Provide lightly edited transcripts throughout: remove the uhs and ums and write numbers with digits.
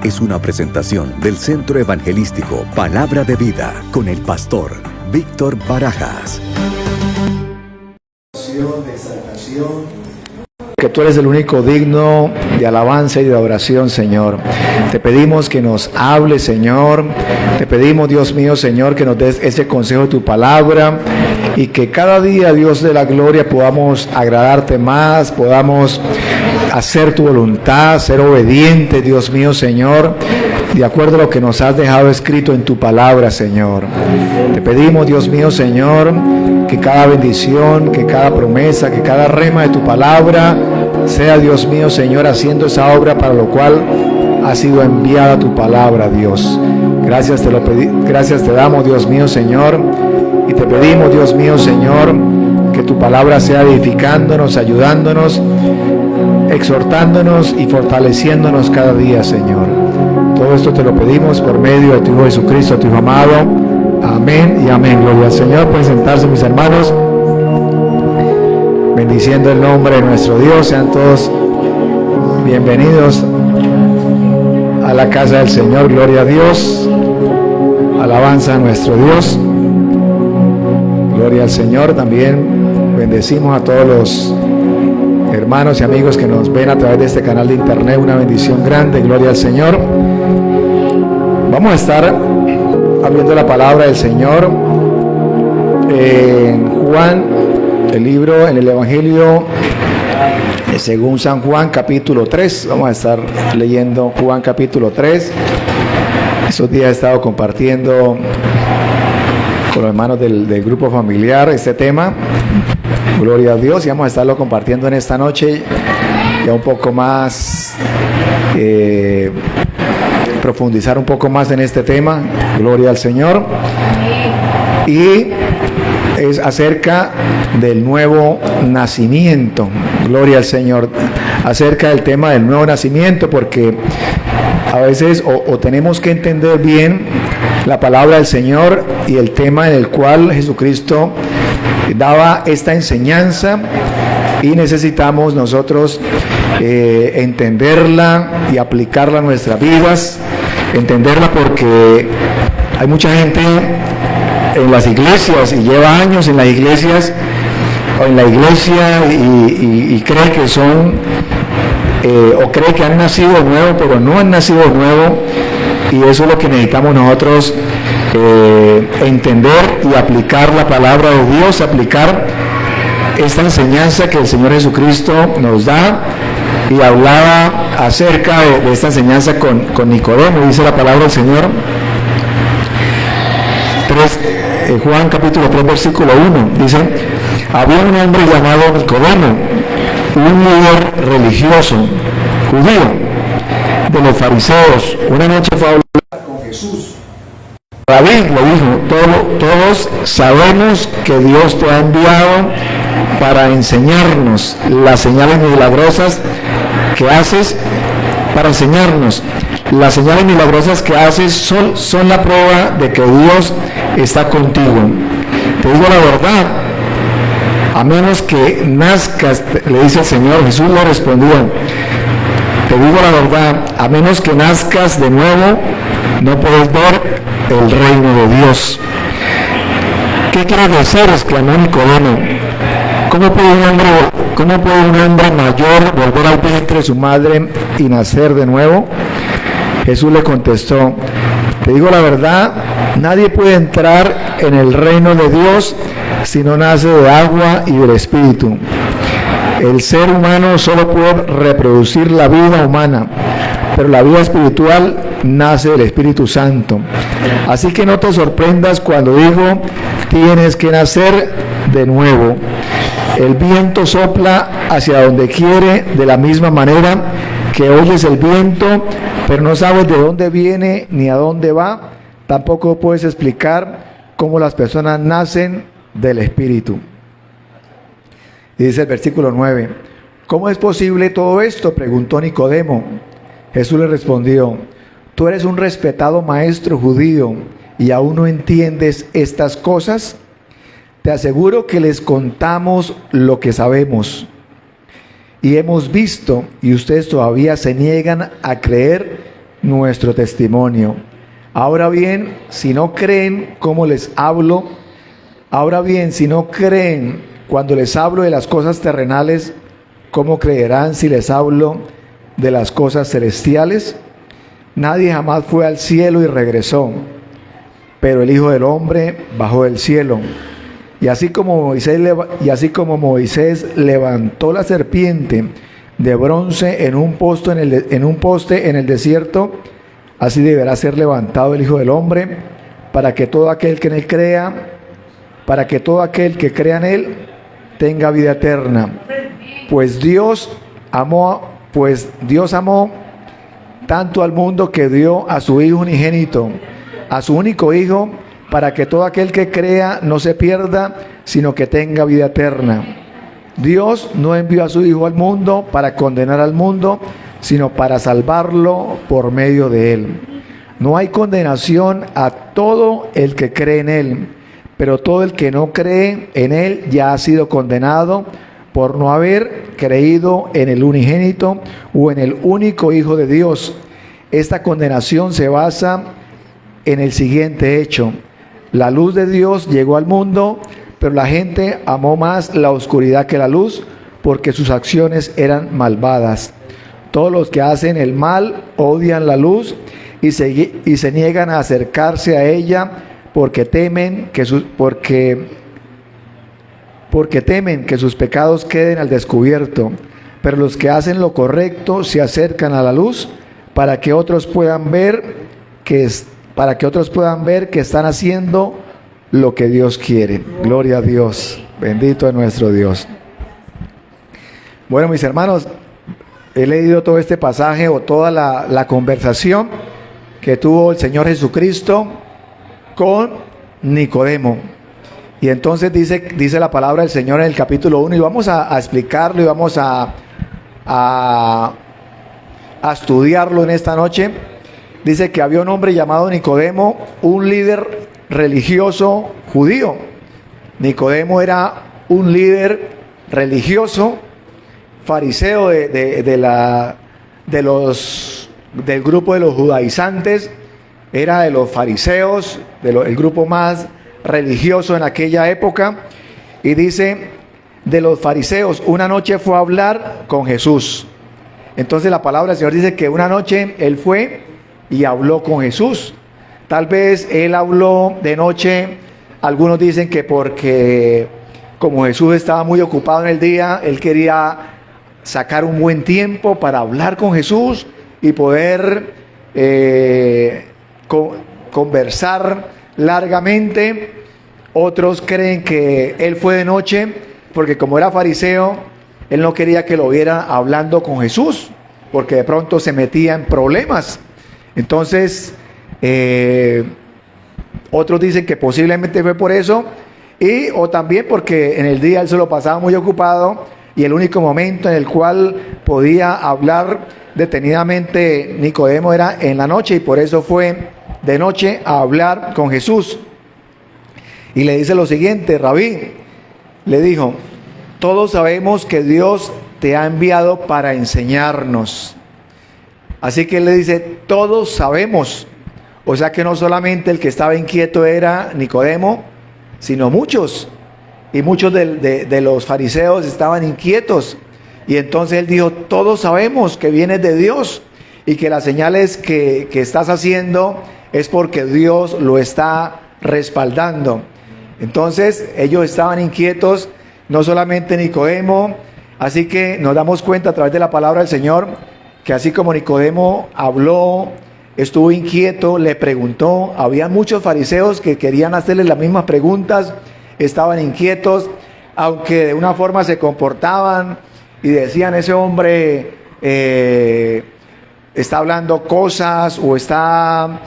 es una presentación del Centro Evangelístico Palabra de Vida con el pastor Víctor Barajas. De exaltación, que tú eres el único digno de alabanza y de adoración, Señor. Te pedimos que nos hables, Señor. Te pedimos, Dios mío, Señor, que nos des ese consejo de tu palabra y que cada día, Dios de la gloria, podamos agradarte más, podamos hacer tu voluntad, ser obedientes, Dios mío, Señor, de acuerdo a lo que nos has dejado escrito en tu palabra, Señor. Te pedimos, Dios mío, Señor, que cada bendición, que cada promesa, que cada rema de tu palabra sea, Dios mío, Señor, haciendo esa obra para lo cual ha sido enviada tu palabra, Dios. Gracias te damos, Dios mío, Señor, y te pedimos, Dios mío, Señor, que tu palabra sea edificándonos, ayudándonos, exhortándonos y fortaleciéndonos cada día, Señor. Todo esto te lo pedimos por medio de tu Hijo Jesucristo, tu Hijo amado. Amén y amén. Gloria al Señor. Pueden sentarse, mis hermanos. Bendiciendo el nombre de nuestro Dios. Sean todos bienvenidos a la casa del Señor. Gloria a Dios. Alabanza a nuestro Dios. Gloria al Señor. También bendecimos a todos los hermanos y amigos que nos ven a través de este canal de internet. Una bendición grande. Gloria al Señor. Vamos a estar abriendo la palabra del Señor en Juan, el libro, en el Evangelio según San Juan, capítulo 3. Vamos a estar leyendo Juan capítulo 3. Estos días he estado compartiendo con los hermanos del grupo familiar este tema. Gloria a Dios, y vamos a estarlo compartiendo en esta noche ya un poco más, profundizar un poco más en este tema. Gloria al Señor. Y es acerca del nuevo nacimiento. Gloria al Señor. Acerca del tema del nuevo nacimiento, porque a veces o tenemos que entender bien la palabra del Señor y el tema en el cual Jesucristo daba esta enseñanza, y necesitamos nosotros entenderla y aplicarla a nuestras vidas. Entenderla porque hay mucha gente en las iglesias y lleva años en las iglesias o en la iglesia y cree que son o cree que han nacido de nuevo, pero no han nacido de nuevo, y eso es lo que necesitamos nosotros entender y aplicar la palabra de Dios, aplicar esta enseñanza que el Señor Jesucristo nos da. Y hablaba acerca de esta enseñanza con Nicodemo. Dice la palabra del Señor, Juan capítulo 3, versículo 1, dice: había un hombre llamado Nicodemo, un líder religioso judío de los fariseos. Una noche fue a hablar con Jesús. Rabí, le dijo: todos sabemos que Dios te ha enviado para enseñarnos las señales milagrosas que haces, para enseñarnos. Las señales milagrosas que haces son la prueba de que Dios está contigo. Te digo la verdad, a menos que nazcas, le dice el Señor. Jesús le respondió: te digo la verdad, a menos que nazcas de nuevo, no puedes ver el reino de Dios. ¿Qué quieres decir?, exclamó Nicodemo. ¿Cómo puede un hombre mayor volver al vientre de su madre y nacer de nuevo? Jesús le contestó: te digo la verdad, nadie puede entrar en el reino de Dios si no nace de agua y del Espíritu. El ser humano solo puede reproducir la vida humana, pero la vida espiritual nace del Espíritu Santo. Así que no te sorprendas cuando digo: tienes que nacer de nuevo. El viento sopla hacia donde quiere, de la misma manera que oyes el viento, pero no sabes de dónde viene ni a dónde va. Tampoco puedes explicar cómo las personas nacen del Espíritu. Y dice el versículo 9: ¿cómo es posible todo esto?, preguntó Nicodemo. Jesús le respondió: tú eres un respetado maestro judío y aún no entiendes estas cosas. Te aseguro que les contamos lo que sabemos y hemos visto, y ustedes todavía se niegan a creer nuestro testimonio. Ahora bien, si no creen como les hablo, ahora bien, si no creen cuando les hablo de las cosas terrenales, ¿cómo creerán si les hablo de las cosas celestiales? Nadie jamás fue al cielo y regresó, pero el Hijo del Hombre bajó del cielo. Y así como Moisés levantó la serpiente de bronce en un poste en el desierto, así deberá ser levantado el Hijo del Hombre, para que todo aquel que en él crea, en él tenga vida eterna. Pues Dios amó tanto al mundo que dio a su Hijo unigénito, a su único Hijo, para que todo aquel que crea no se pierda, sino que tenga vida eterna. Dios no envió a su Hijo al mundo para condenar al mundo, sino para salvarlo por medio de él. No hay condenación a todo el que cree en él, pero todo el que no cree en él ya ha sido condenado por no haber creído en el unigénito o en el único Hijo de Dios. Esta condenación se basa en el siguiente hecho: la luz de Dios llegó al mundo, pero la gente amó más la oscuridad que la luz, porque sus acciones eran malvadas. Todos los que hacen el mal odian la luz y se niegan a acercarse a ella, porque temen que sus pecados queden al descubierto. Pero los que hacen lo correcto se acercan a la luz, para que otros puedan ver que están haciendo lo que Dios quiere. Gloria a Dios. Bendito es nuestro Dios. Bueno, mis hermanos, he leído todo este pasaje o toda la conversación que tuvo el Señor Jesucristo con Nicodemo. Y entonces dice la palabra del Señor en el capítulo 1, y vamos a explicarlo y vamos a estudiarlo en esta noche. Dice que había un hombre llamado Nicodemo, un líder religioso judío. Nicodemo era un líder religioso, fariseo del grupo de los judaizantes. Era de los fariseos, el grupo más religioso en aquella época. Y dice, de los fariseos, una noche fue a hablar con Jesús. Entonces la palabra del Señor dice que una noche él fue y habló con Jesús. Tal vez él habló de noche. Algunos dicen que porque como Jesús estaba muy ocupado en el día, él quería sacar un buen tiempo para hablar con Jesús y poder conversar largamente. Otros creen que él fue de noche porque como era fariseo, él no quería que lo viera hablando con Jesús, porque de pronto se metía en problemas. Entonces, otros dicen que posiblemente fue por eso, o también porque en el día él se lo pasaba muy ocupado y el único momento en el cual podía hablar detenidamente Nicodemo era en la noche, y por eso fue de noche a hablar con Jesús. Y le dice lo siguiente: Rabí, le dijo, todos sabemos que Dios te ha enviado para enseñarnos. Así que él le dice, todos sabemos. O sea que no solamente el que estaba inquieto era Nicodemo, sino muchos. Y muchos de los fariseos estaban inquietos. Y entonces él dijo, todos sabemos que vienes de Dios y que las señales que estás haciendo es porque Dios lo está respaldando. Entonces ellos estaban inquietos, no solamente Nicodemo. Así que nos damos cuenta a través de la palabra del Señor que así como Nicodemo habló, estuvo inquieto, le preguntó, había muchos fariseos que querían hacerle las mismas preguntas, estaban inquietos, aunque de una forma se comportaban y decían, ese hombre está hablando cosas o está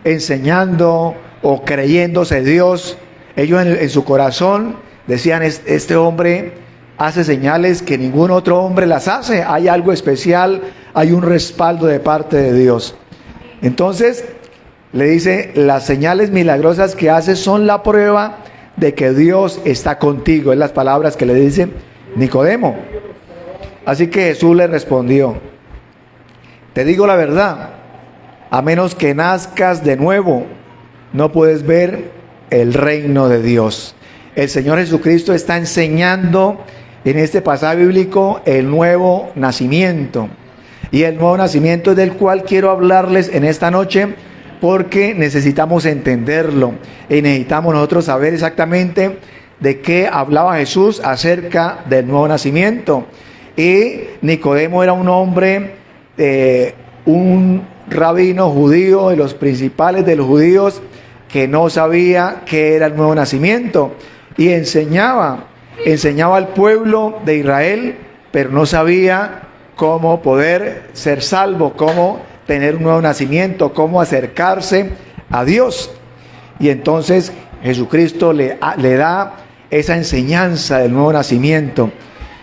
enseñando o creyéndose Dios. Ellos en su corazón decían, este hombre hace señales que ningún otro hombre las hace, hay algo especial, hay un respaldo de parte de Dios. Entonces le dice, las señales milagrosas que haces son la prueba de que Dios está contigo. Es las palabras que le dice Nicodemo. Así que Jesús le respondió, Te digo la verdad, a menos que nazcas de nuevo, no puedes ver el reino de Dios. El Señor Jesucristo está enseñando en este pasaje bíblico el nuevo nacimiento. Y el nuevo nacimiento es del cual quiero hablarles en esta noche, porque necesitamos entenderlo y necesitamos nosotros saber exactamente de qué hablaba Jesús acerca del nuevo nacimiento. Y Nicodemo era un hombre, un rabino judío, de los principales de los judíos, que no sabía qué era el nuevo nacimiento, y enseñaba al pueblo de Israel, pero no sabía cómo poder ser salvo, cómo tener un nuevo nacimiento, cómo acercarse a Dios. Y entonces Jesucristo le da esa enseñanza del nuevo nacimiento.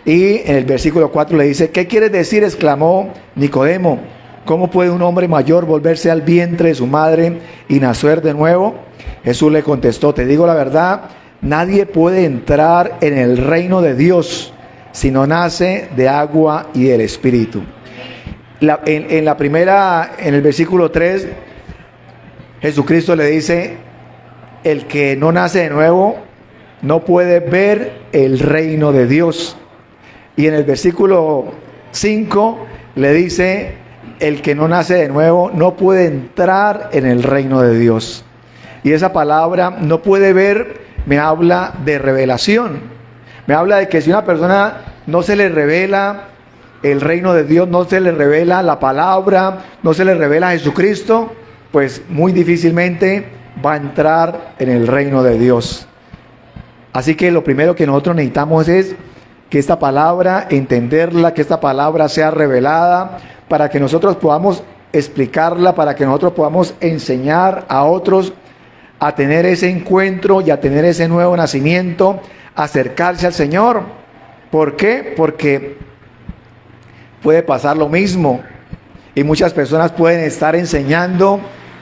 Y en el versículo 4 le dice: ¿qué quieres decir?, exclamó Nicodemo. ¿Cómo puede un hombre mayor volverse al vientre de su madre y nacer de nuevo? Jesús le contestó: te digo la verdad, nadie puede entrar en el reino de Dios si no nace de agua y del Espíritu. En el versículo 3, Jesucristo le dice: el que no nace de nuevo no puede ver el reino de Dios. Y en el versículo 5 le dice: el que no nace de nuevo no puede entrar en el reino de Dios. Y esa palabra "no puede ver" me habla de revelación. Me habla de que si una persona no se le revela el reino de Dios, no se le revela la palabra, no se le revela a Jesucristo, pues muy difícilmente va a entrar en el reino de Dios. Así que lo primero que nosotros necesitamos es que esta palabra, entenderla, que esta palabra sea revelada, para que nosotros podamos explicarla, para que nosotros podamos enseñar a otros a tener ese encuentro y a tener ese nuevo nacimiento, acercarse al Señor. ¿Por qué? Porque puede pasar lo mismo y muchas personas pueden estar enseñando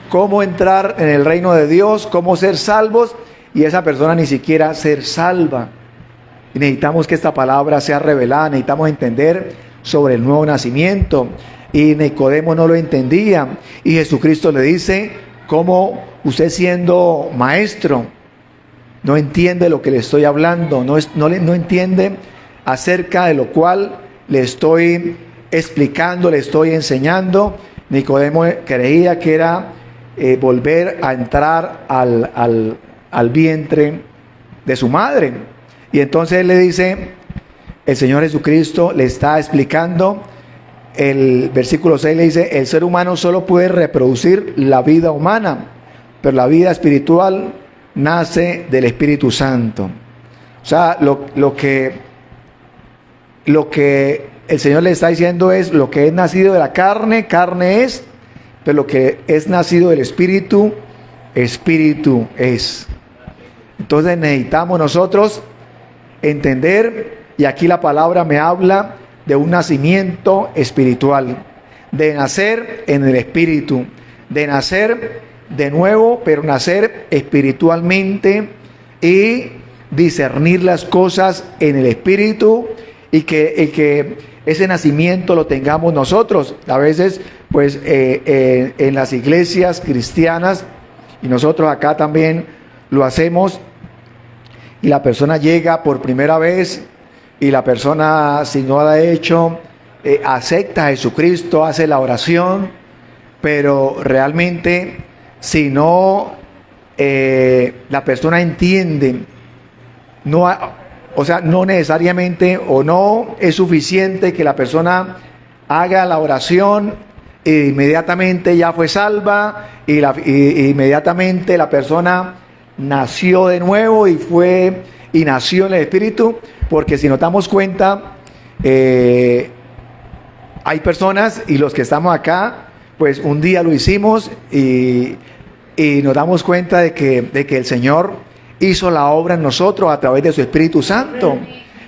cómo entrar en el reino de Dios, cómo ser salvos, y esa persona ni siquiera ser salva. Y necesitamos que esta palabra sea revelada, necesitamos entender sobre el nuevo nacimiento. Y Nicodemo no lo entendía, y Jesucristo le dice: ¿cómo usted, siendo maestro, no entiende lo que le estoy hablando? No entiende acerca de lo cual le estoy explicando, le estoy enseñando. Nicodemo creía que era volver a entrar al vientre de su madre. Y entonces él le dice, el Señor Jesucristo le está explicando. El versículo 6 le dice: el ser humano solo puede reproducir la vida humana, pero la vida espiritual nace del Espíritu Santo. O sea, lo que el Señor le está diciendo es: lo que es nacido de la carne, carne es, pero lo que es nacido del Espíritu, Espíritu es. Entonces necesitamos nosotros entender, y aquí la palabra me habla de un nacimiento espiritual, de nacer en el Espíritu, de nacer de nuevo, pero nacer espiritualmente y discernir las cosas en el Espíritu, y que ese nacimiento lo tengamos nosotros. A veces, pues, en las iglesias cristianas, y nosotros acá también lo hacemos, y la persona llega por primera vez, y la persona, si no la ha hecho, acepta a Jesucristo, hace la oración, pero realmente, si no la persona entiende, no necesariamente, o no es suficiente que la persona haga la oración e inmediatamente ya fue salva, y inmediatamente la persona nació de nuevo y nació en el Espíritu. Porque si nos damos cuenta, hay personas, y los que estamos acá, pues un día lo hicimos y nos damos cuenta de que el Señor hizo la obra en nosotros a través de su Espíritu Santo,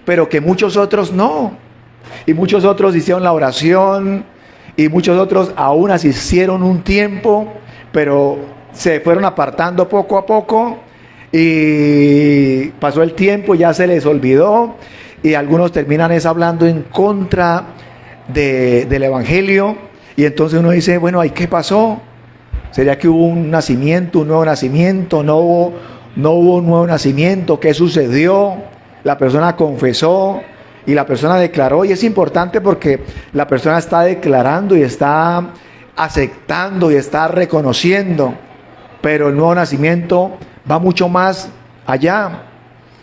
pero que muchos otros no. Y muchos otros hicieron la oración, y muchos otros aún asistieron un tiempo, pero se fueron apartando poco a poco, y pasó el tiempo, ya se les olvidó, y algunos terminan hablando en contra del Evangelio, Y entonces uno dice, bueno, ¿ahí qué pasó? ¿Sería que hubo un nacimiento, un nuevo nacimiento? ¿No hubo un nuevo nacimiento? ¿Qué sucedió? La persona confesó y la persona declaró. Y es importante porque la persona está declarando y está aceptando y está reconociendo. Pero el nuevo nacimiento va mucho más allá.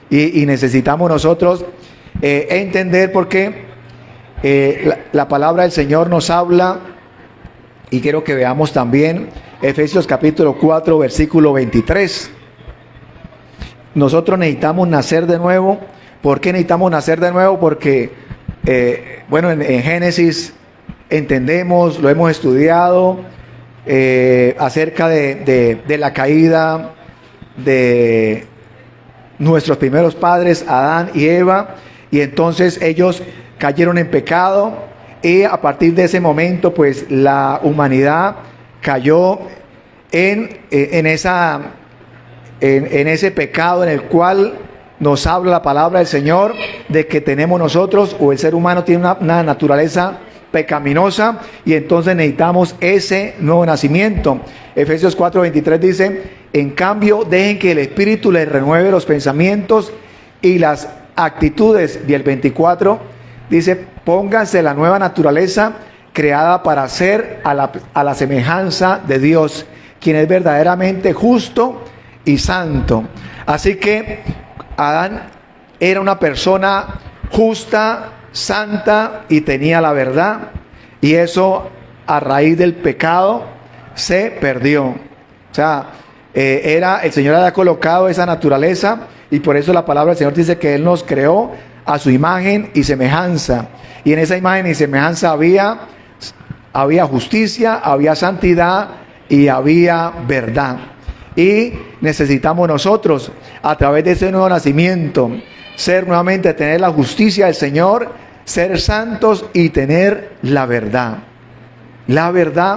Y necesitamos nosotros entender por qué la palabra del Señor nos habla. Y quiero que veamos también Efesios capítulo 4, versículo 23. Nosotros necesitamos nacer de nuevo. ¿Por qué necesitamos nacer de nuevo? Porque, en Génesis entendemos, lo hemos estudiado, acerca de la caída de nuestros primeros padres, Adán y Eva, y entonces ellos cayeron en pecado, y a partir de ese momento, pues la humanidad cayó en ese pecado en el cual nos habla la palabra del Señor de que tenemos nosotros, o el ser humano tiene una naturaleza pecaminosa, y entonces necesitamos ese nuevo nacimiento. Efesios 4:23 dice: en cambio, dejen que el Espíritu les renueve los pensamientos y las actitudes. Y el 24 dice: pónganse la nueva naturaleza creada para ser a la semejanza de Dios, quien es verdaderamente justo y santo. Así que Adán era una persona justa, santa, y tenía la verdad, y eso a raíz del pecado se perdió. O sea, el Señor había colocado esa naturaleza, y por eso la palabra del Señor dice que Él nos creó a su imagen y semejanza, y en esa imagen y semejanza había justicia, había santidad y había verdad. Y necesitamos nosotros, a través de ese nuevo nacimiento, ser nuevamente, tener la justicia del Señor, ser santos y tener la verdad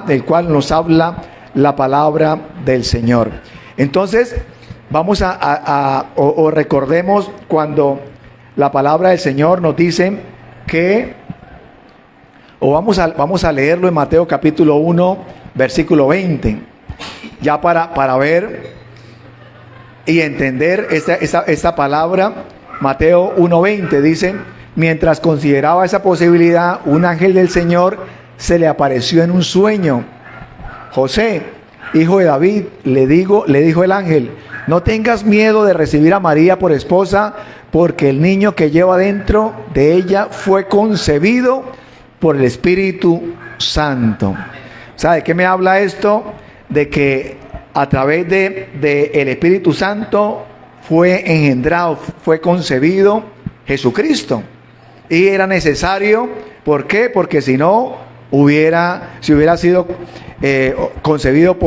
del cual nos habla la palabra del Señor. Entonces, vamos o recordemos cuando la palabra del Señor nos dice que, vamos a leerlo en Mateo capítulo 1, versículo 20, ya para ver y entender esta palabra. Mateo 1:20 dice: mientras consideraba esa posibilidad, un ángel del Señor se le apareció en un sueño. José, hijo de David, le dijo el ángel: no tengas miedo de recibir a María por esposa, porque el niño que lleva dentro de ella fue concebido por el Espíritu Santo. ¿Sabe de qué me habla esto? De que a través de el Espíritu Santo fue engendrado, fue concebido Jesucristo. Y era necesario, ¿por qué? Porque si hubiera sido concebido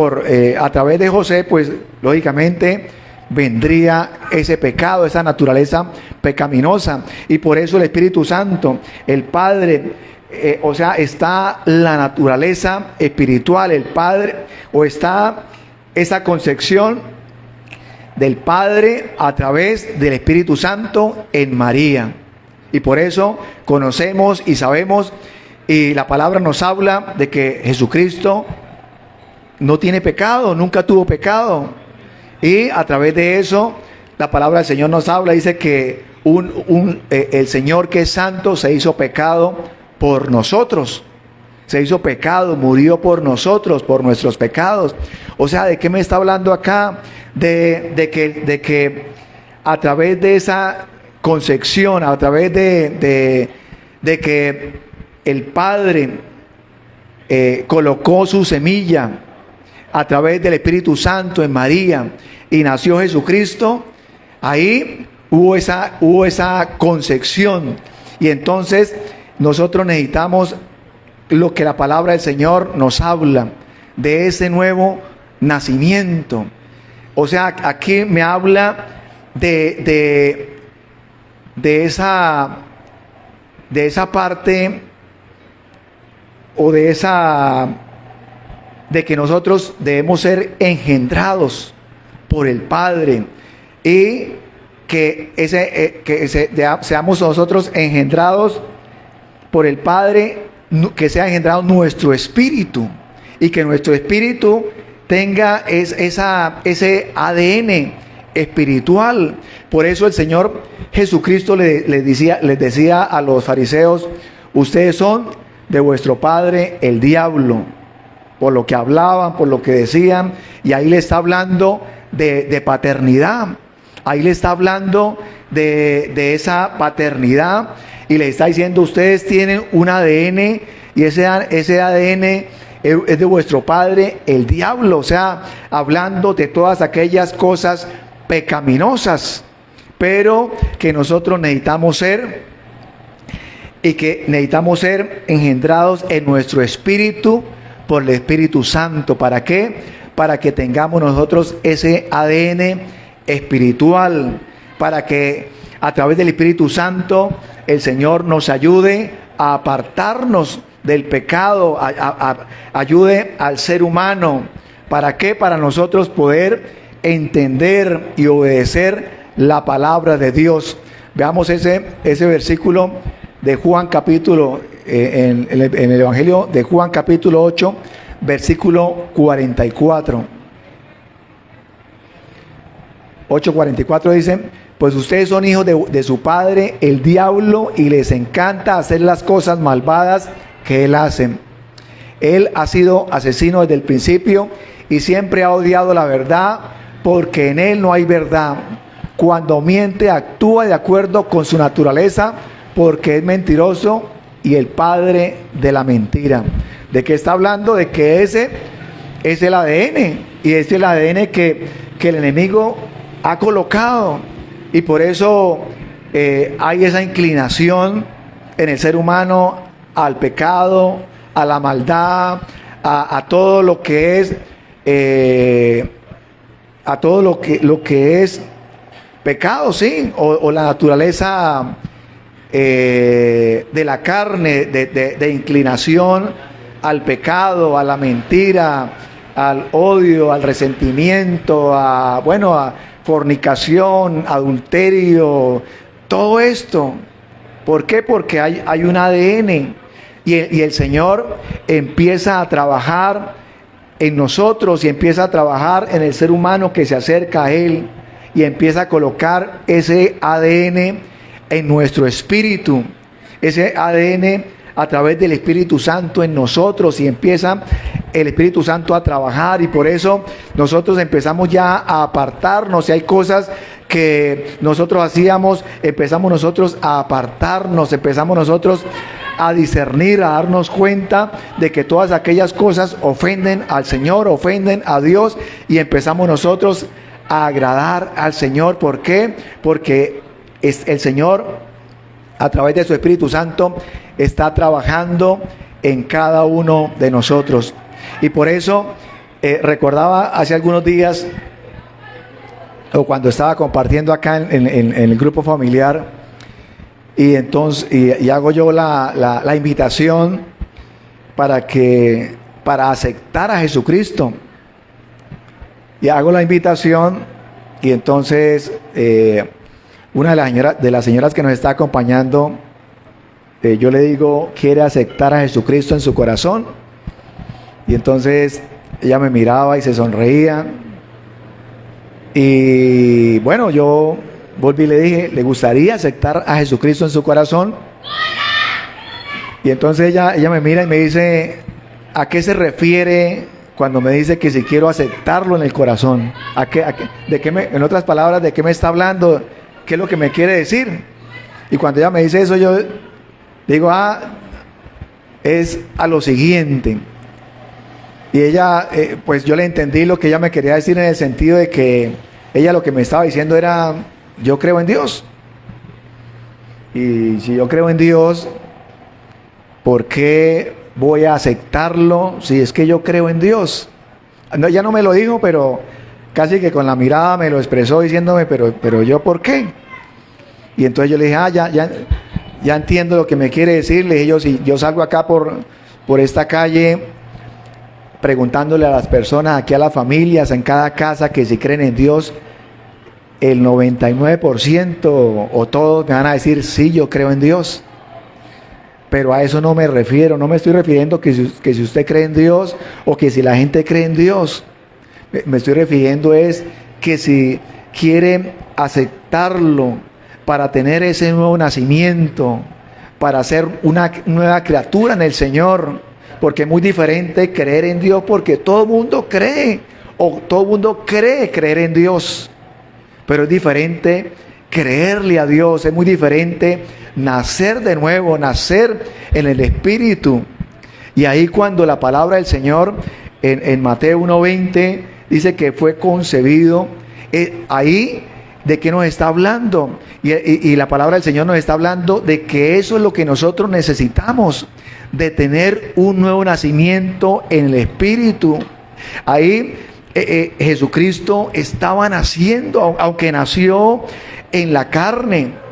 a través de José, pues lógicamente vendría ese pecado, esa naturaleza pecaminosa. Y por eso el Espíritu Santo, el Padre, está la naturaleza espiritual, el Padre, o está esa concepción del Padre a través del Espíritu Santo en María. Y por eso conocemos y sabemos, y la palabra nos habla de que Jesucristo no tiene pecado, nunca tuvo pecado. Y a través de eso, la palabra del Señor nos habla, dice que el Señor, que es santo, se hizo pecado por nosotros. Se hizo pecado, murió por nosotros, por nuestros pecados. O sea, ¿de qué me está hablando acá? De que a través de esa concepción, a través de que el Padre colocó su semilla a través del Espíritu Santo en María y nació Jesucristo, ahí hubo esa concepción. Y entonces nosotros necesitamos lo que la palabra del Señor nos habla, de ese nuevo nacimiento. O sea, aquí me habla de esa parte, o de que nosotros debemos ser engendrados por el Padre, y que seamos nosotros engendrados por el Padre que sea engendrado nuestro espíritu y que nuestro espíritu tenga ese ADN espiritual. Por eso el Señor Jesucristo les decía a los fariseos: ustedes son de vuestro padre el diablo, por lo que hablaban, por lo que decían. Y ahí le está hablando de paternidad, ahí le está hablando de esa paternidad, y le está diciendo: ustedes tienen un ADN, y ese ADN es de vuestro padre el diablo. O sea, hablando de todas aquellas cosas pecaminosas, pero que nosotros necesitamos ser, y que necesitamos ser engendrados en nuestro espíritu por el Espíritu Santo. ¿Para qué? Para que tengamos nosotros ese ADN espiritual, para que a través del Espíritu Santo el Señor nos ayude a apartarnos del pecado, ayude al ser humano. ¿Para qué? Para nosotros poder entender y obedecer la palabra de Dios. Veamos ese versículo de Juan capítulo, en el Evangelio de Juan capítulo 8, versículo 44. 8:44 dice: pues ustedes son hijos de su padre el diablo, y les encanta hacer las cosas malvadas que él hace. Él ha sido asesino desde el principio y siempre ha odiado la verdad, porque en él no hay verdad. Cuando miente, actúa de acuerdo con su naturaleza, porque es mentiroso y el padre de la mentira. ¿De qué está hablando? De que ese es el ADN, y es el ADN que el enemigo ha colocado, y por eso hay esa inclinación en el ser humano al pecado, a la maldad, a todo lo que es a todo lo que es pecado, sí, o la naturaleza de la carne, de inclinación al pecado, a la mentira, al odio, al resentimiento, a fornicación, adulterio, todo esto. ¿Por qué? Porque hay un ADN, y el Señor empieza a trabajar en nosotros, y empieza a trabajar en el ser humano que se acerca a Él, y empieza a colocar ese ADN en nuestro espíritu, ese ADN a través del Espíritu Santo en nosotros, y empieza el Espíritu Santo a trabajar. Y por eso nosotros empezamos ya a apartarnos. Si hay cosas que nosotros hacíamos, empezamos nosotros a apartarnos, empezamos nosotros a discernir, a darnos cuenta de que todas aquellas cosas ofenden al Señor, ofenden a Dios, y empezamos nosotros a agradar al Señor. ¿Por qué? Porque el Señor, a través de su Espíritu Santo, está trabajando en cada uno de nosotros. Y por eso recordaba hace algunos días, o cuando estaba compartiendo acá en el grupo familiar, y entonces y hago yo la invitación para aceptar a Jesucristo, y hago la invitación, y entonces una de las señoras que nos está acompañando, yo le digo: ¿quiere aceptar a Jesucristo en su corazón? Y entonces ella me miraba y se sonreía, y bueno, yo volví y le dije: ¿le gustaría aceptar a Jesucristo en su corazón? Y entonces ella me mira y me dice: ¿a qué se refiere cuando me dice que si quiero aceptarlo en el corazón? En otras palabras, ¿de qué me está hablando? ¿Qué es lo que me quiere decir? Y cuando ella me dice eso, yo digo: es a lo siguiente. Y ella, pues yo le entendí lo que ella me quería decir, en el sentido de que ella lo que me estaba diciendo era: yo creo en Dios. Y si yo creo en Dios, ¿por qué voy a aceptarlo si es que yo creo en Dios? No, ella no me lo dijo, pero casi que con la mirada me lo expresó, diciéndome: pero yo, ¿por qué? Y entonces yo le dije: ya entiendo lo que me quiere decir. Le dije: si yo salgo acá por esta calle preguntándole a las personas, aquí a las familias, en cada casa, que si creen en Dios, el 99% o todos me van a decir: sí, yo creo en Dios. Pero a eso no me refiero, no me estoy refiriendo que si usted cree en Dios o que si la gente cree en Dios. Me estoy refiriendo es que si quiere aceptarlo para tener ese nuevo nacimiento, para ser una nueva criatura en el Señor, porque es muy diferente creer en Dios, porque todo el mundo cree, o todo el mundo cree creer en Dios, pero es diferente creerle a Dios, es muy diferente nacer de nuevo, nacer en el Espíritu. Y ahí cuando la palabra del Señor en Mateo 1:20 dice que fue concebido, ahí ¿de qué nos está hablando? Y la palabra del Señor nos está hablando de que eso es lo que nosotros necesitamos, de tener un nuevo nacimiento en el Espíritu. Ahí Jesucristo estaba naciendo, aunque nació en la carne,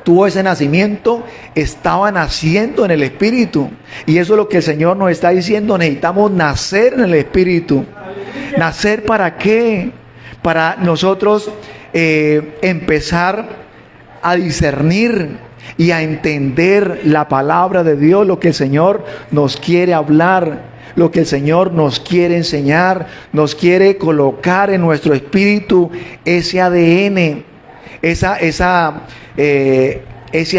tuvo ese nacimiento, estaba naciendo en el Espíritu. Y eso es lo que el Señor nos está diciendo, necesitamos nacer en el Espíritu. ¿Nacer para qué? Para nosotros empezar a discernir y a entender la palabra de Dios, lo que el Señor nos quiere hablar, lo que el Señor nos quiere enseñar, nos quiere colocar en nuestro espíritu ese ADN, ese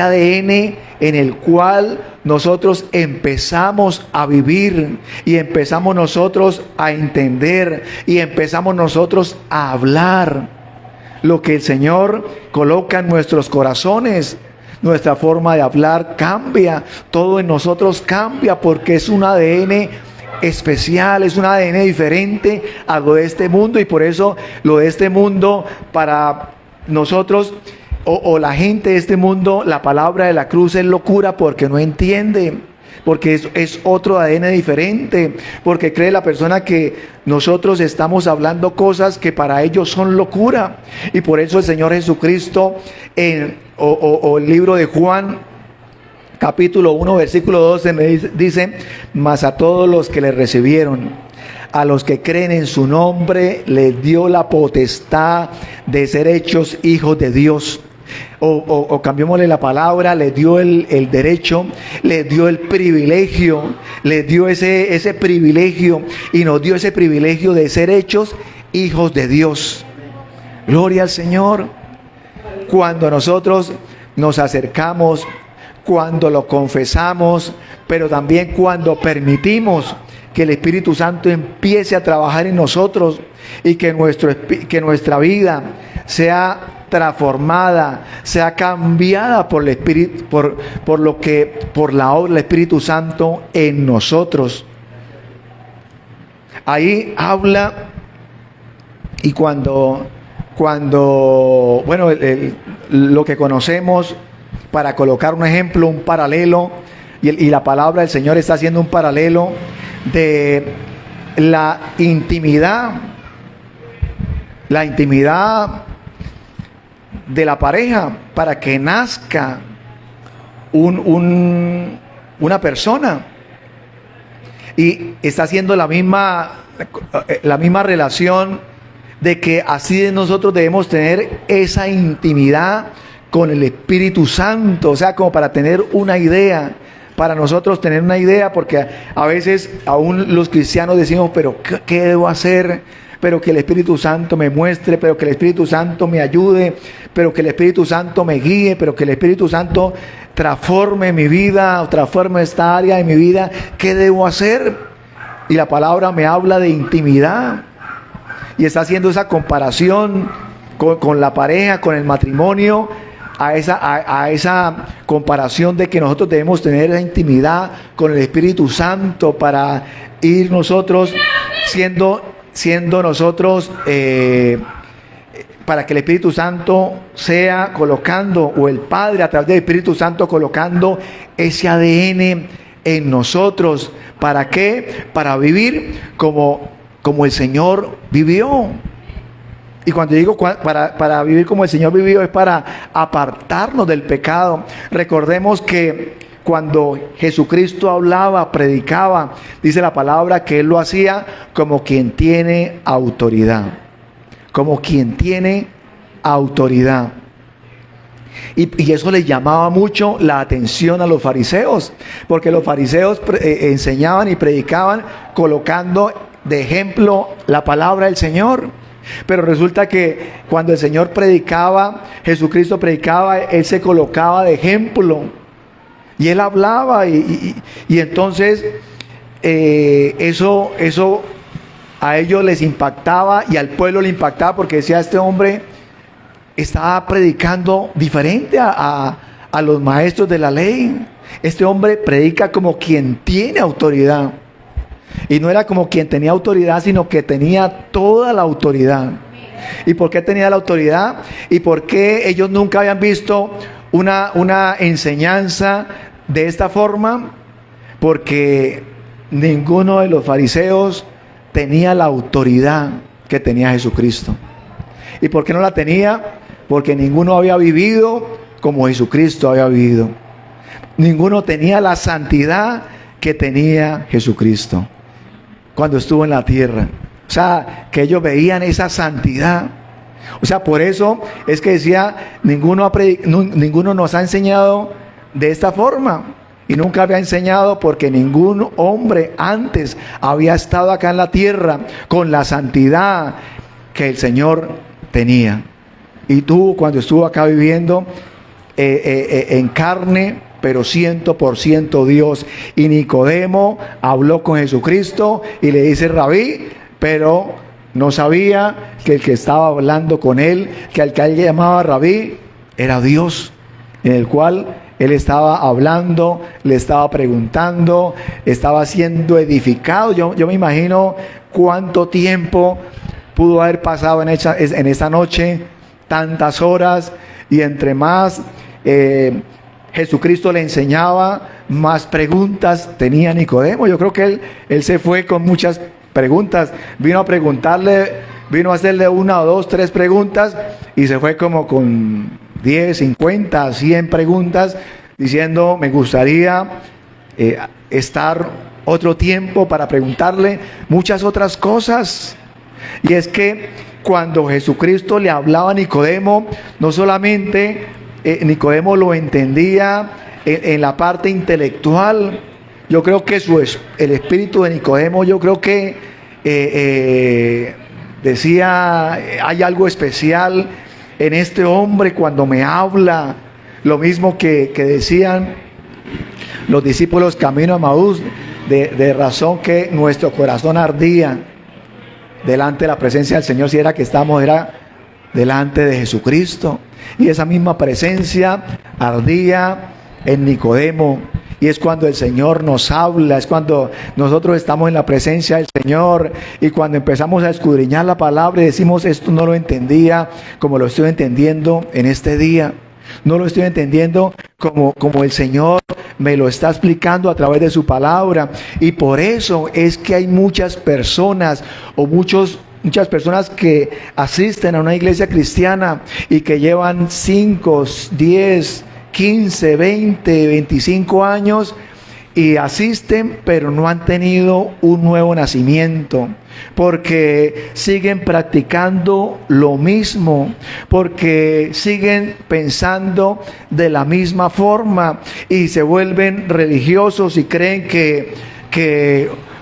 ADN en el cual nosotros empezamos a vivir y empezamos nosotros a entender y empezamos nosotros a hablar. Lo que el Señor coloca en nuestros corazones, nuestra forma de hablar cambia, todo en nosotros cambia porque es un ADN especial, es un ADN diferente a lo de este mundo, y por eso lo de este mundo para nosotros o la gente de este mundo, la palabra de la cruz es locura porque no entiende, porque es otro ADN diferente, porque cree la persona que nosotros estamos hablando cosas que para ellos son locura. Y por eso el Señor Jesucristo o el libro de Juan capítulo 1 versículo 12 me dice: mas a todos los que le recibieron, a los que creen en su nombre, les dio la potestad de ser hechos hijos de Dios. O cambiémosle la palabra, les dio el derecho, les dio el privilegio, les dio ese privilegio, y nos dio ese privilegio de ser hechos hijos de Dios. Gloria al Señor. Cuando nosotros nos acercamos, cuando lo confesamos, pero también cuando permitimos que el Espíritu Santo empiece a trabajar en nosotros y que nuestra vida sea transformada, sea cambiada por el Espíritu, por la obra del Espíritu Santo en nosotros. Ahí habla, y cuando bueno, lo que conocemos, para colocar un ejemplo, un paralelo, y la palabra del Señor está haciendo un paralelo de la intimidad de la pareja para que nazca una persona, y está haciendo la misma relación de que así nosotros debemos tener esa intimidad con el Espíritu Santo, o sea, como para tener una idea, para nosotros tener una idea, porque a veces aún los cristianos decimos, pero ¿qué debo hacer? Pero que el Espíritu Santo me muestre, pero que el Espíritu Santo me ayude, pero que el Espíritu Santo me guíe, pero que el Espíritu Santo transforme mi vida, transforme esta área de mi vida. ¿Qué debo hacer? Y la palabra me habla de intimidad, y está haciendo esa comparación con la pareja, con el matrimonio, a esa comparación de que nosotros debemos tener esa intimidad con el Espíritu Santo para ir nosotros siendo nosotros, para que el Espíritu Santo sea colocando, o el Padre a través del Espíritu Santo colocando ese ADN en nosotros. ¿Para qué? Para vivir como el Señor vivió. Y cuando digo para vivir como el Señor vivió, es para apartarnos del pecado. Recordemos que cuando Jesucristo hablaba, predicaba, dice la palabra que Él lo hacía como quien tiene autoridad. Como quien tiene autoridad. Y eso les llamaba mucho la atención a los fariseos, porque los fariseos enseñaban y predicaban colocando de ejemplo la palabra del Señor. Pero resulta que cuando el Señor predicaba, Jesucristo predicaba, Él se colocaba de ejemplo. Y Él hablaba y entonces eso a ellos les impactaba y al pueblo le impactaba, porque decía, este hombre estaba predicando diferente a los maestros de la ley. Este hombre predica como quien tiene autoridad. Y no era como quien tenía autoridad, sino que tenía toda la autoridad. ¿Y por qué tenía la autoridad? ¿Y por qué ellos nunca habían visto una enseñanza de esta forma? Porque ninguno de los fariseos tenía la autoridad que tenía Jesucristo. ¿Y por qué no la tenía? Porque ninguno había vivido como Jesucristo había vivido. Ninguno tenía la santidad que tenía Jesucristo cuando estuvo en la tierra. O sea, que ellos veían esa santidad. O sea, por eso es que decía, ninguno nos ha enseñado de esta forma. Y nunca había enseñado, porque ningún hombre antes había estado acá en la tierra con la santidad que el Señor tenía. Y tú, cuando estuvo acá viviendo en carne, pero 100% Dios. Y Nicodemo habló con Jesucristo y le dice, Rabí, pero no sabía que el que estaba hablando con él, que al que él llamaba Rabí, era Dios, en el cual él estaba hablando, le estaba preguntando, estaba siendo edificado. Yo me imagino cuánto tiempo pudo haber pasado en esa noche, tantas horas, y entre más Jesucristo le enseñaba, más preguntas tenía Nicodemo. Yo creo que él se fue con muchas preguntas, vino a hacerle 1 o 2, 3 preguntas, y se fue como con 10, 50, 100 preguntas, diciendo, me gustaría estar otro tiempo para preguntarle muchas otras cosas. Y es que cuando Jesucristo le hablaba a Nicodemo, no solamente Nicodemo lo entendía en la parte intelectual. Yo creo que el espíritu de Nicodemo, yo creo que decía, hay algo especial en este hombre cuando me habla. Lo mismo que decían los discípulos camino a Maús, de razón que nuestro corazón ardía delante de la presencia del Señor, si era que era delante de Jesucristo. Y esa misma presencia ardía en Nicodemo. Y es cuando el Señor nos habla, es cuando nosotros estamos en la presencia del Señor, y cuando empezamos a escudriñar la palabra y decimos, esto no lo entendía como lo estoy entendiendo en este día. No lo estoy entendiendo como el Señor me lo está explicando a través de su palabra. Y por eso es que hay muchas personas o muchas personas que asisten a una iglesia cristiana y que llevan 5, 10, 15, 20, 25 años y asisten, pero no han tenido un nuevo nacimiento, porque siguen practicando lo mismo, porque siguen pensando de la misma forma y se vuelven religiosos y creen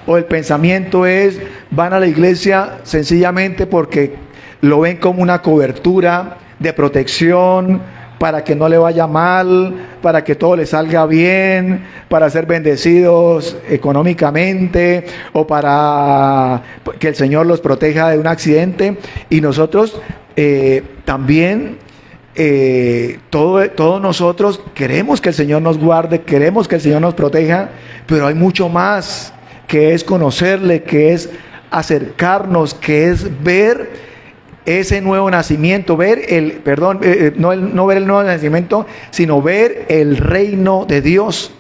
o el pensamiento es, van a la iglesia sencillamente porque lo ven como una cobertura de protección, para que no le vaya mal, para que todo le salga bien, para ser bendecidos económicamente, o para que el Señor los proteja de un accidente. Y nosotros también, todos nosotros queremos que el Señor nos guarde, queremos que el Señor nos proteja, pero hay mucho más, que es conocerle, que es acercarnos, que es ver ese nuevo nacimiento, no ver el nuevo nacimiento, sino ver el reino de Dios.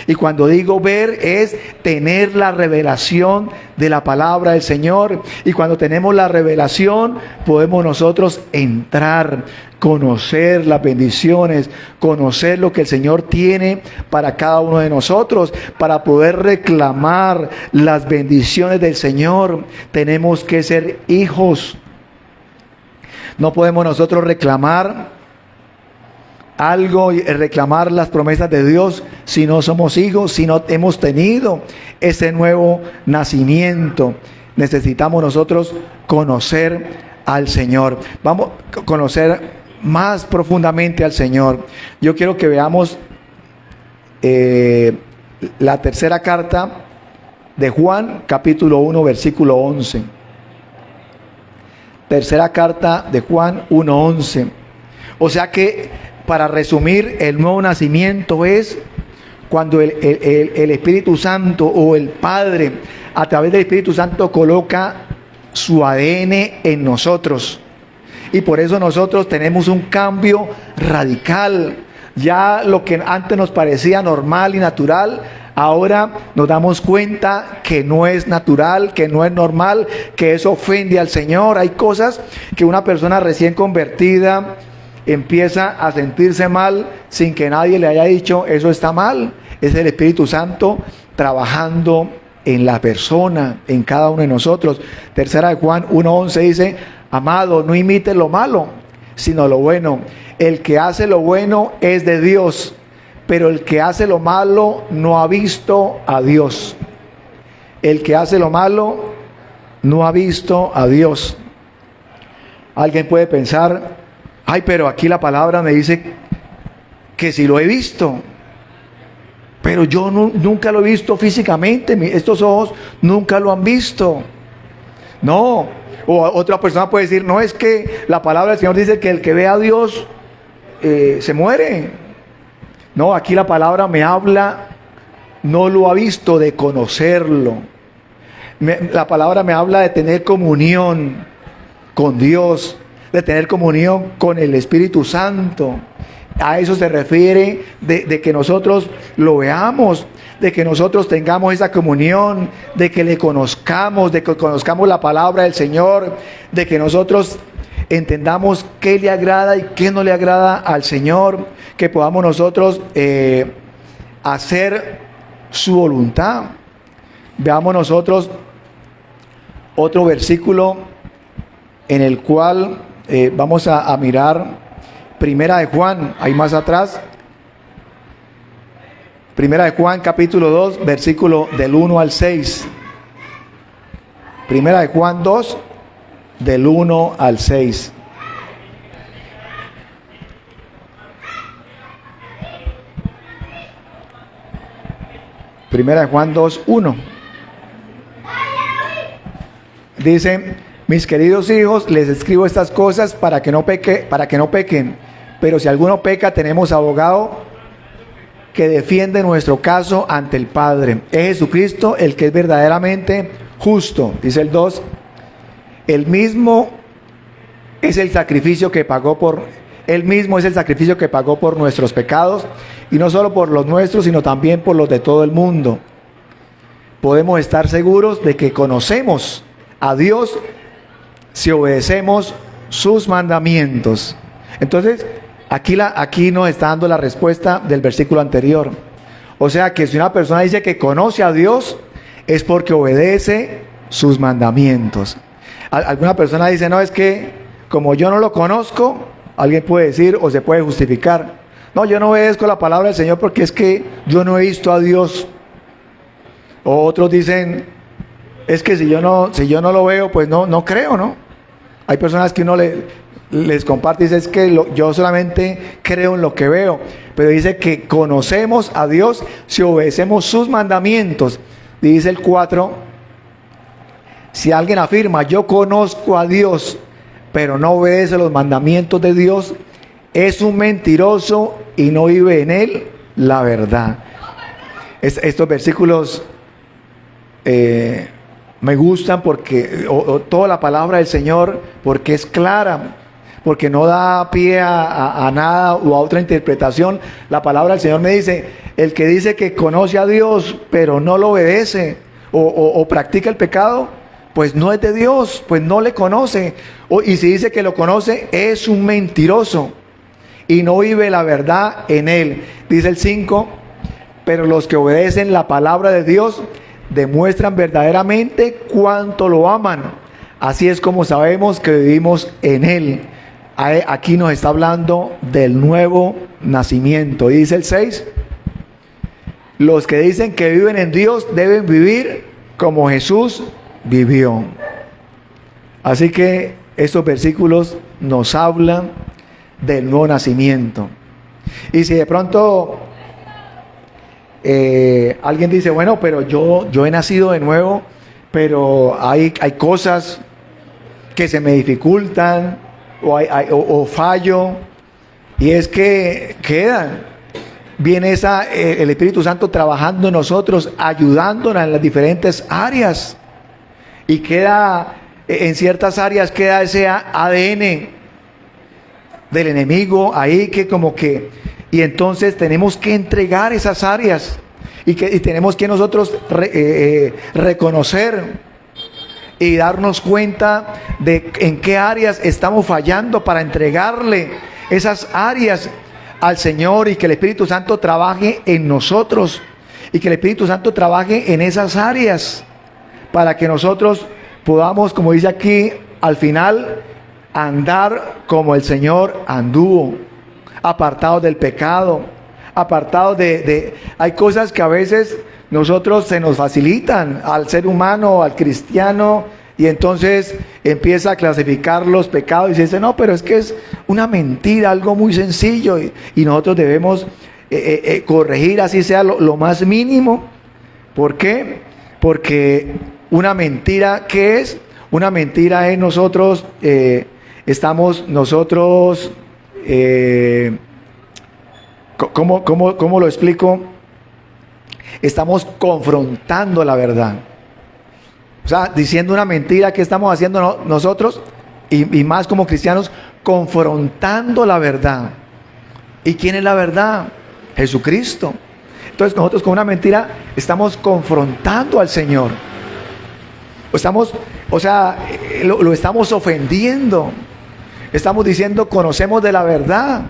Y cuando digo ver, es tener la revelación de la palabra del Señor. Y cuando tenemos la revelación, podemos nosotros entrar, conocer las bendiciones, conocer lo que el Señor tiene para cada uno de nosotros. Para poder reclamar las bendiciones del Señor, tenemos que ser hijos. No podemos nosotros reclamar algo y reclamar las promesas de Dios si no somos hijos, si no hemos tenido ese nuevo nacimiento? Necesitamos nosotros conocer al Señor. Vamos a conocer más profundamente al Señor. Yo quiero que veamos la tercera carta de Juan, capítulo 1, versículo 11. Tercera carta de Juan 1:11. O sea que, para resumir, el nuevo nacimiento es cuando el Espíritu Santo o el Padre, a través del Espíritu Santo, coloca su ADN en nosotros. Y por eso nosotros tenemos un cambio radical. Ya lo que antes nos parecía normal y natural, ahora nos damos cuenta que no es natural, que no es normal, que eso ofende al Señor. Hay cosas que una persona recién convertida empieza a sentirse mal sin que nadie le haya dicho eso está mal. Es el Espíritu Santo trabajando en la persona, en cada uno de nosotros. Tercera de Juan 1:11 dice: amado, no imites lo malo, sino lo bueno. El que hace lo bueno es de Dios, pero el que hace lo malo no ha visto a Dios. El que hace lo malo no ha visto a Dios. Alguien puede pensar: ay, pero aquí la palabra me dice que si lo he visto, pero yo nunca lo he visto físicamente, estos ojos nunca lo han visto. No. O otra persona puede decir: no, es que la palabra del Señor dice que el que ve a Dios se muere. No, aquí la palabra me habla, no lo ha visto, de conocerlo. La palabra me habla de tener comunión con Dios, de tener comunión con el Espíritu Santo. A eso se refiere de que nosotros lo veamos, de que nosotros tengamos esa comunión, de que le conozcamos, de que conozcamos la palabra del Señor, de que nosotros entendamos qué le agrada y qué no le agrada al Señor, que podamos nosotros hacer su voluntad. Veamos nosotros otro versículo en el cual vamos a mirar. Primera de Juan, ahí más atrás. Primera de Juan, capítulo 2, versículo del 1 al 6. Primera de Juan 2, del 1 al 6. Primera de Juan 2, 1. Dice: mis queridos hijos, les escribo estas cosas para que no pequen. Pero si alguno peca, tenemos abogado que defiende nuestro caso ante el Padre. Es Jesucristo, el que es verdaderamente justo. Dice el 2: Él mismo es el sacrificio que pagó por nuestros pecados, y no solo por los nuestros, sino también por los de todo el mundo. Podemos estar seguros de que conocemos a Dios si obedecemos sus mandamientos. Entonces, aquí nos está dando la respuesta del versículo anterior. O sea que si una persona dice que conoce a Dios, es porque obedece sus mandamientos. Alguna persona dice: no, es que como yo no lo conozco, alguien puede decir o se puede justificar: no, yo no obedezco la palabra del Señor porque es que yo no he visto a Dios. O otros dicen: es que si yo no lo veo, pues no creo, ¿no? Hay personas que uno les comparte y dice: es que yo solamente creo en lo que veo. Pero dice que conocemos a Dios si obedecemos sus mandamientos. Dice el 4: si alguien afirma yo conozco a Dios, pero no obedece los mandamientos de Dios, es un mentiroso y no vive en él la verdad. Estos versículos me gustan porque toda la palabra del Señor, porque es clara, porque no da pie a nada o a otra interpretación. La palabra del Señor me dice: el que dice que conoce a Dios pero no lo obedece o practica el pecado, pues no es de Dios, pues no le conoce. Y si dice que lo conoce, es un mentiroso y no vive la verdad en él. Dice el 5: pero los que obedecen la palabra de Dios demuestran verdaderamente cuánto lo aman. Así es como sabemos que vivimos en él. aquí nos está hablando del nuevo nacimiento. Y dice el 6, los que dicen que viven en Dios deben vivir como Jesús vivió. Así que estos versículos nos hablan del nuevo nacimiento. Y si de pronto alguien dice, bueno, pero yo he nacido de nuevo, pero hay cosas que se me dificultan o fallo, y es que viene el Espíritu Santo trabajando en nosotros, ayudándonos en las diferentes áreas, y en ciertas áreas queda ese ADN del enemigo ahí y entonces tenemos que entregar esas áreas y tenemos que nosotros reconocer y darnos cuenta de en qué áreas estamos fallando para entregarle esas áreas al Señor, y que el Espíritu Santo trabaje en nosotros y que el Espíritu Santo trabaje en esas áreas para que nosotros podamos, como dice aquí, al final andar como el Señor anduvo, apartados del pecado, apartados hay cosas que a veces nosotros se nos facilitan al ser humano, al cristiano, y entonces empieza a clasificar los pecados y se dice, no, pero es que es una mentira, algo muy sencillo, y nosotros debemos corregir, así sea lo más mínimo. ¿Por qué? Porque una mentira, ¿qué es? Una mentira es nosotros, ¿cómo lo explico? Estamos confrontando la verdad. O sea, diciendo una mentira, ¿qué estamos haciendo nosotros? Y más como cristianos, confrontando la verdad. ¿Y quién es la verdad? Jesucristo. Entonces nosotros con una mentira estamos confrontando al Señor. Lo estamos ofendiendo. Estamos diciendo, conocemos de la verdad,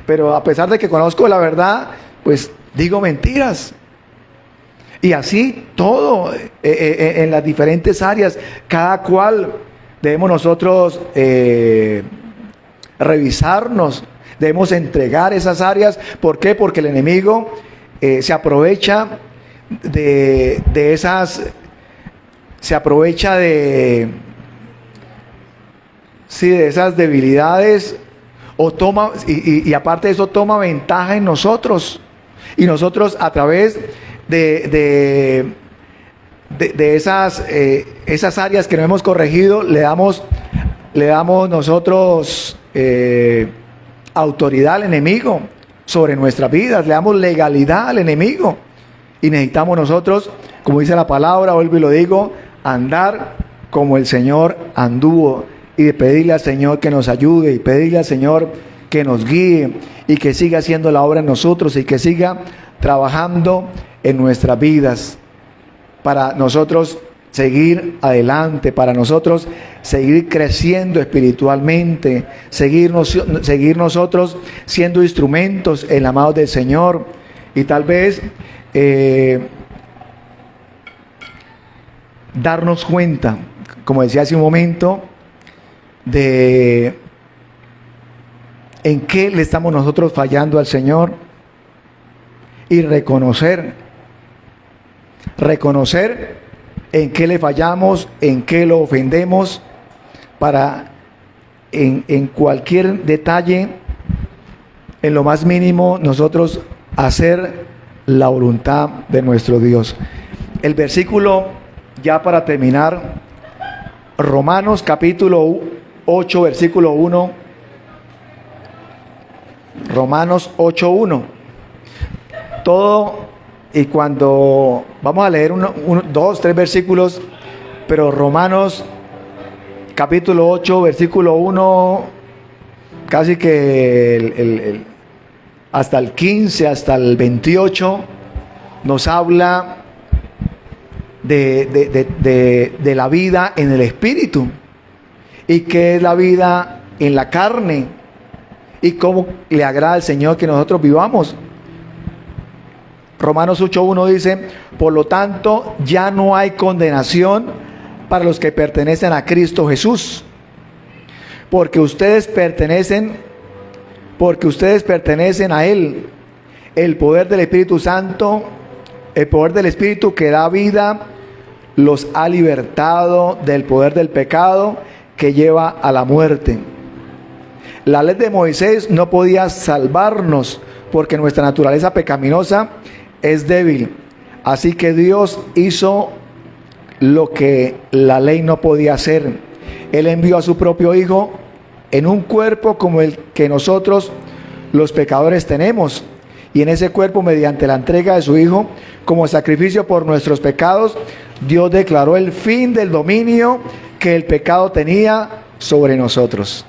pero a pesar de que conozco la verdad, pues digo mentiras. Y así todo, en las diferentes áreas, cada cual debemos nosotros revisarnos, debemos entregar esas áreas. ¿Por qué? Porque el enemigo se aprovecha de esas, de esas debilidades, y aparte de eso toma ventaja en nosotros, y nosotros a través de esas áreas que no hemos corregido, le damos nosotros autoridad al enemigo sobre nuestras vidas, le damos legalidad al enemigo, y necesitamos nosotros, como dice la palabra, vuelvo y lo digo, andar como el Señor anduvo, y de pedirle al Señor que nos ayude, y pedirle al Señor que nos guíe, y que siga haciendo la obra en nosotros, y que siga trabajando en nuestras vidas, para nosotros seguir adelante, para nosotros seguir creciendo espiritualmente, seguir nosotros siendo instrumentos en la mano del Señor, y tal vez darnos cuenta, como decía hace un momento, de en qué le estamos nosotros fallando al Señor, y reconocer en qué le fallamos, en qué lo ofendemos, para en cualquier detalle, en lo más mínimo, nosotros hacer la voluntad de nuestro Dios. El versículo, ya para terminar, Romanos capítulo 8, versículo 1. Romanos 8:1. Todo, y cuando vamos a leer 2, 3 versículos, pero Romanos capítulo 8, versículo 1, casi que hasta el 15, hasta el 28, nos habla de la vida en el Espíritu, y qué es la vida en la carne, y cómo le agrada al Señor que nosotros vivamos. Romanos 8:1 dice: por lo tanto, ya no hay condenación para los que pertenecen a Cristo Jesús, porque ustedes pertenecen a Él. El poder del Espíritu Santo, el poder del Espíritu que da vida, los ha libertado del poder del pecado que lleva a la muerte. La ley de Moisés no podía salvarnos porque nuestra naturaleza pecaminosa es débil. Así que Dios hizo lo que la ley no podía hacer. Él envió a su propio Hijo en un cuerpo como el que nosotros los pecadores tenemos. Y en ese cuerpo, mediante la entrega de su Hijo como sacrificio por nuestros pecados, Dios declaró el fin del dominio que el pecado tenía sobre nosotros.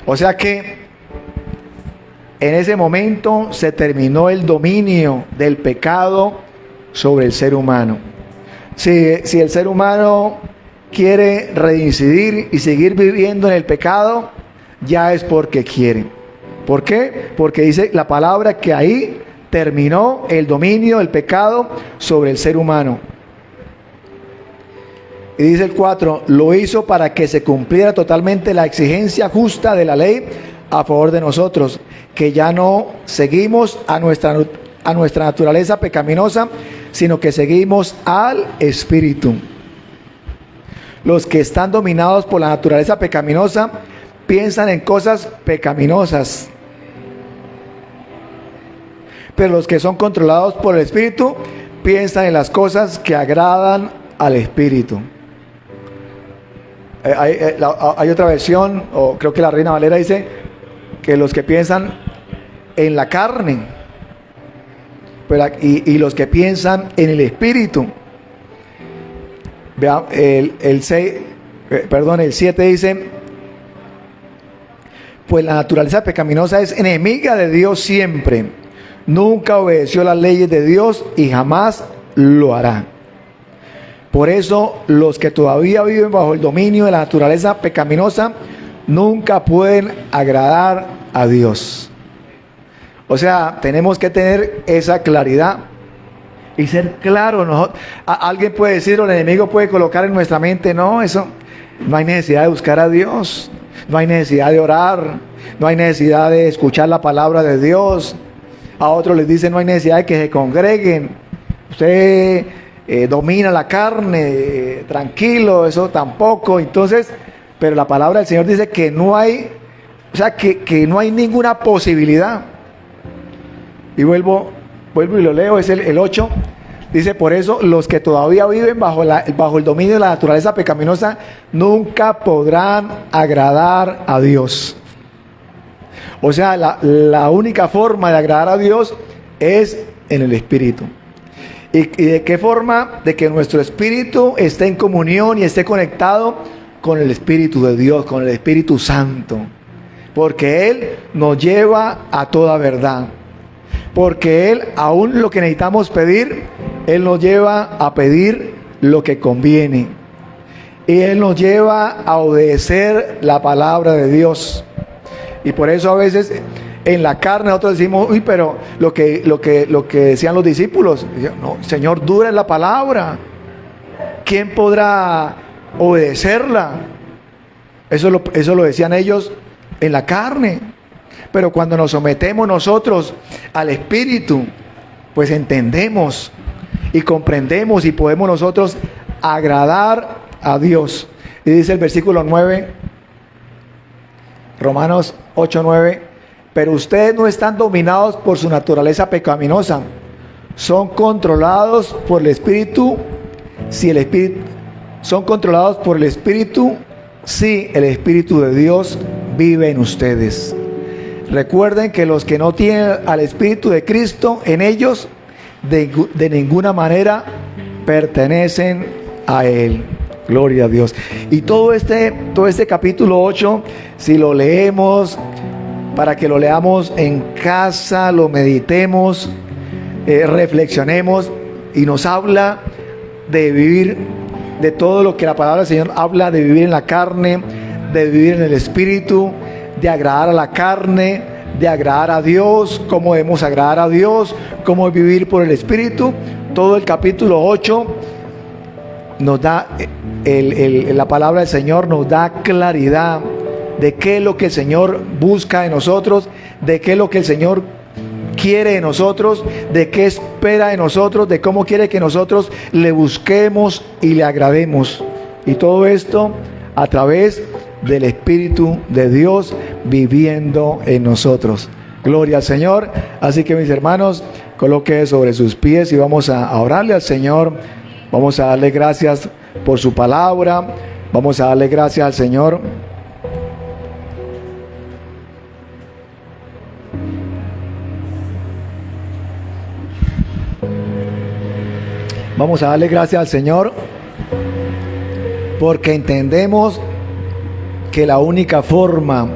O sea que en ese momento se terminó el dominio del pecado sobre el ser humano. Si el ser humano quiere reincidir y seguir viviendo en el pecado, ya es porque quiere. ¿Por qué? Porque dice la palabra que ahí terminó el dominio del pecado sobre el ser humano. Y dice el 4, lo hizo para que se cumpliera totalmente la exigencia justa de la ley a favor de nosotros, que ya no seguimos a nuestra naturaleza pecaminosa, sino que seguimos al Espíritu. Los que están dominados por la naturaleza pecaminosa piensan en cosas pecaminosas, pero los que son controlados por el Espíritu piensan en las cosas que agradan al Espíritu. Hay otra versión, o creo que la Reina Valera dice que los que piensan en la carne, y los que piensan en el Espíritu. Vea, el 7 dice, pues la naturaleza pecaminosa es enemiga de Dios siempre. Nunca obedeció las leyes de Dios y jamás lo hará. Por eso los que todavía viven bajo el dominio de la naturaleza pecaminosa nunca pueden agradar a Dios. O sea, tenemos que tener esa claridad y ser claro. Alguien puede decir, o el enemigo puede colocar en nuestra mente, no, eso, no hay necesidad de buscar a Dios, no hay necesidad de orar, no hay necesidad de escuchar la palabra de Dios. A otros les dice, no hay necesidad de que se congreguen, usted domina la carne, tranquilo, eso tampoco. Entonces, pero la palabra del Señor dice que no hay, o sea, que no hay ninguna posibilidad. Y vuelvo y lo leo, es el 8. Dice, por eso los que todavía viven bajo el dominio de la naturaleza pecaminosa nunca podrán agradar a Dios. O sea, la única forma de agradar a Dios es en el Espíritu. ¿Y de qué forma? De que nuestro espíritu esté en comunión y esté conectado con el Espíritu de Dios, con el Espíritu Santo. Porque Él nos lleva a toda verdad. Porque Él, aún lo que necesitamos pedir, Él nos lleva a pedir lo que conviene. Y Él nos lleva a obedecer la palabra de Dios. Y por eso a veces en la carne nosotros decimos, uy, pero lo que decían los discípulos, no, Señor, dura es la palabra. ¿Quién podrá obedecerla? Eso lo decían ellos en la carne. Pero cuando nos sometemos nosotros al Espíritu, pues entendemos y comprendemos y podemos nosotros agradar a Dios. Y dice el versículo 9, Romanos 8:9, pero ustedes no están dominados por su naturaleza pecaminosa, son controlados por el Espíritu. Son controlados por el Espíritu, si el Espíritu de Dios vive en ustedes. Recuerden que los que no tienen al Espíritu de Cristo en ellos, de ninguna manera pertenecen a Él. Gloria a Dios. Y todo este capítulo 8, si lo leemos, para que lo leamos en casa, lo meditemos, reflexionemos, y nos habla de vivir, de todo lo que la palabra del Señor habla, de vivir en la carne, de vivir en el Espíritu, de agradar a la carne, de agradar a Dios, cómo debemos agradar a Dios, cómo vivir por el Espíritu. Todo el capítulo 8 nos da, la palabra del Señor nos da claridad de qué es lo que el Señor busca de nosotros, de qué es lo que el Señor quiere de nosotros, de qué espera de nosotros, de cómo quiere que nosotros le busquemos y le agrademos. Y todo esto a través del Espíritu de Dios viviendo en nosotros. Gloria al Señor. Así que, mis hermanos, coloque sobre sus pies y vamos a orarle al Señor. Vamos a darle gracias por su palabra. Vamos a darle gracias al Señor. Vamos a darle gracias al Señor porque entendemos que la única forma